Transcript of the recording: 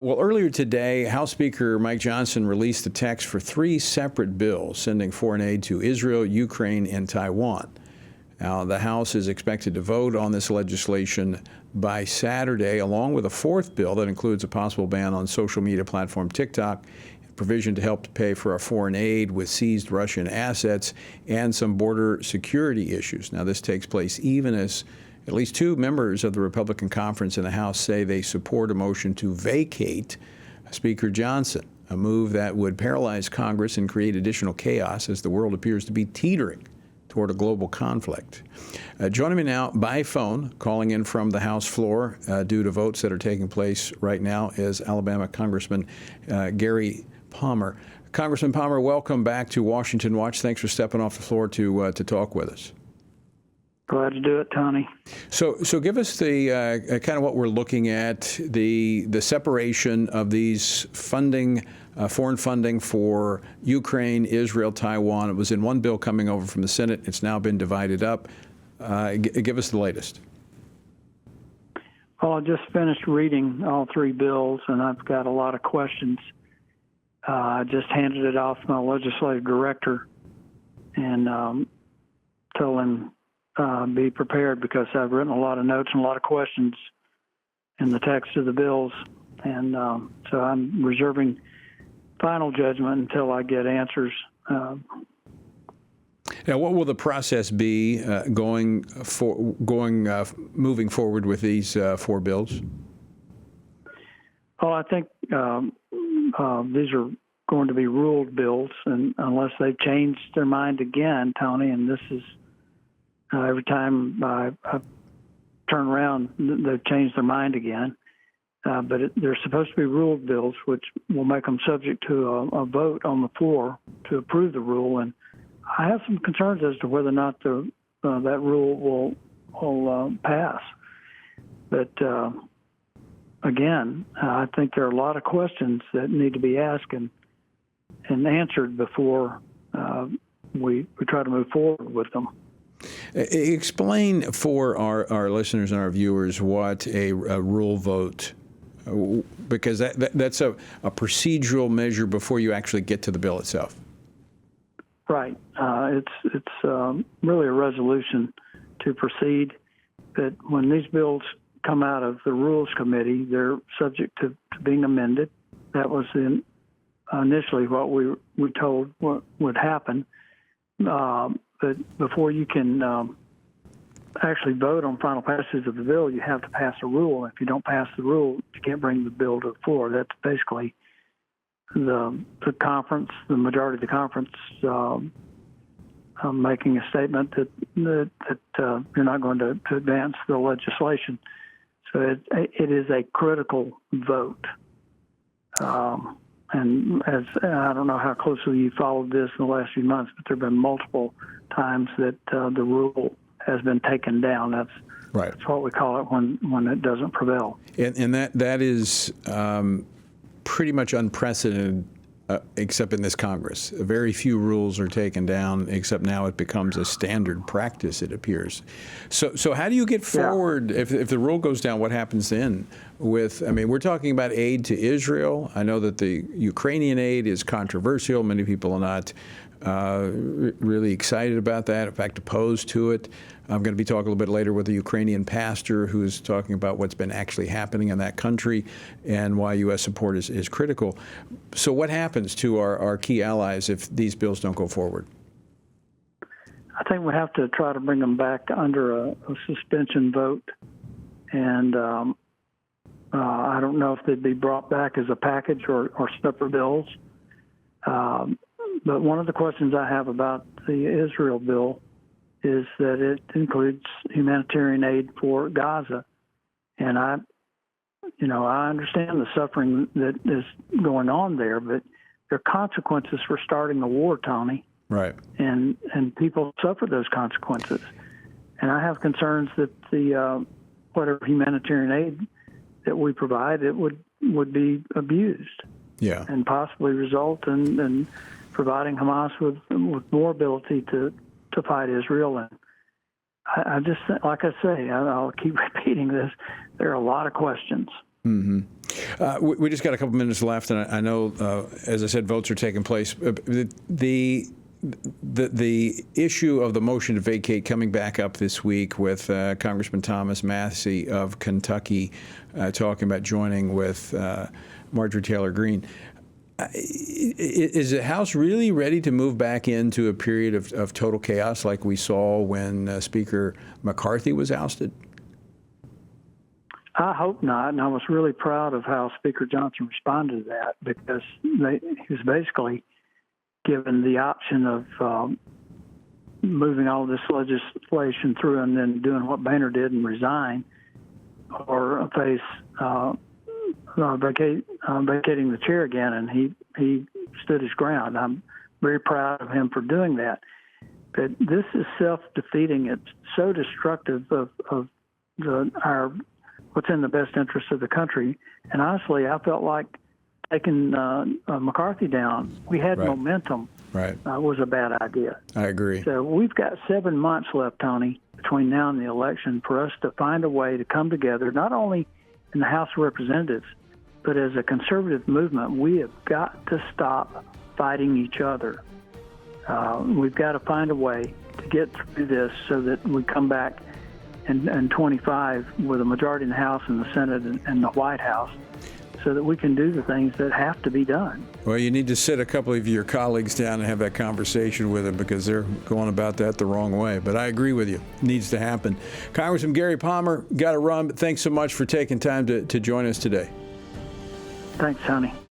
Well, earlier today, House Speaker Mike Johnson released the text for three separate bills sending foreign aid to Israel, Ukraine, and Taiwan. Now, the House is expected to vote on this legislation by Saturday, along with a fourth bill that includes a possible ban on social media platform TikTok, provision to help to pay for our foreign aid with seized Russian assets, and some border security issues. Now, this takes place even as at least two members of the Republican conference in the House say they support a motion to vacate Speaker Johnson, a move that would paralyze Congress and create additional chaos as the world appears to be teetering toward a global conflict. Joining me now by phone, calling in from the House floor due to votes that are taking place right now, is Alabama Congressman Gary Palmer. Congressman Palmer, welcome back to Washington Watch. Thanks for stepping off the floor to talk with us. Glad to do it, Tony. So give us the kind of what we're looking at, the separation of these funding, foreign funding for Ukraine, Israel, Taiwan. It was in one bill coming over from the Senate. It's now been divided up. Give us the latest. Well, I just finished reading all three bills, and I've got a lot of questions. I just handed it off to my legislative director and told him be prepared because I've written a lot of notes and a lot of questions in the text of the bills. And so I'm reserving final judgment until I get answers. Now, what will the process be moving forward with these four bills? Well, I think these are going to be ruled bills, and unless they've changed their mind again, Tony, and this is every time I turn around, they've changed their mind again. But they're supposed to be ruled bills, which will make them subject to a vote on the floor to approve the rule. And I have some concerns as to whether or not that rule will pass. But again, I think there are a lot of questions that need to be asked and answered before we try to move forward with them. Explain for our listeners and our viewers what a rule vote, because that's a procedural measure before you actually get to the bill itself. Right. It's really a resolution to proceed. That when these bills come out of the Rules Committee, they're subject to being amended. That was initially what we were told what would happen. But before you can actually vote on final passage of the bill, you have to pass a rule. If you don't pass the rule, you can't bring the bill to the floor. That's basically the conference, the majority of the conference, making a statement that you're not going to advance the legislation. So it is a critical vote. And as I don't know how closely you followed this in the last few months, but there have been multiple times that the rule has been taken down. That's right. That's what we call it when it doesn't prevail. And that is pretty much unprecedented, except in this Congress. Very few rules are taken down, except now it becomes a standard practice, it appears. So how do you get forward if the rule goes down? What happens then? We're talking about aid to Israel. I know that the Ukrainian aid is controversial. Many people are not really excited about that, in fact, opposed to it. I'm going to be talking a little bit later with a Ukrainian pastor who's talking about what's been actually happening in that country and why U.S. support is critical. So what happens to our key allies if these bills don't go forward? I think we have to try to bring them back under a suspension vote. And I don't know if they'd be brought back as a package or separate bills. But one of the questions I have about the Israel bill is that it includes humanitarian aid for Gaza. And I understand the suffering that is going on there, but there are consequences for starting a war, Tony. Right. And people suffer those consequences. And I have concerns that the whatever humanitarian aid that we provide, it would be abused. Yeah. And possibly result in providing Hamas with more ability to fight Israel. And I just, like I say, I'll keep repeating this, there are a lot of questions. Mm-hmm. We just got a couple minutes left, and I know, as I said, votes are taking place. The issue of the motion to vacate coming back up this week with Congressman Thomas Massie of Kentucky talking about joining with Marjorie Taylor Greene. Is the House really ready to move back into a period of total chaos like we saw when Speaker McCarthy was ousted? I hope not, and I was really proud of how Speaker Johnson responded to that, because he was basically given the option of moving all this legislation through and then doing what Boehner did and resign, or face vacating the chair again, and he stood his ground. I'm very proud of him for doing that. But this is self-defeating. It's so destructive of what's in the best interest of the country. And honestly, I felt like taking McCarthy down, we had momentum. Right. Was a bad idea. I agree. So we've got 7 months left, Tony, between now and the election for us to find a way to come together, not only in the House of Representatives, but as a conservative movement. We have got to stop fighting each other. We've got to find a way to get through this so that we come back in 25 with a majority in the House and the Senate and the White House, so that we can do the things that have to be done. Well, you need to sit a couple of your colleagues down and have that conversation with them, because they're going about that the wrong way. But I agree with you. It needs to happen. Congressman Gary Palmer, got to run, but thanks so much for taking time to join us today. Thanks, Tony.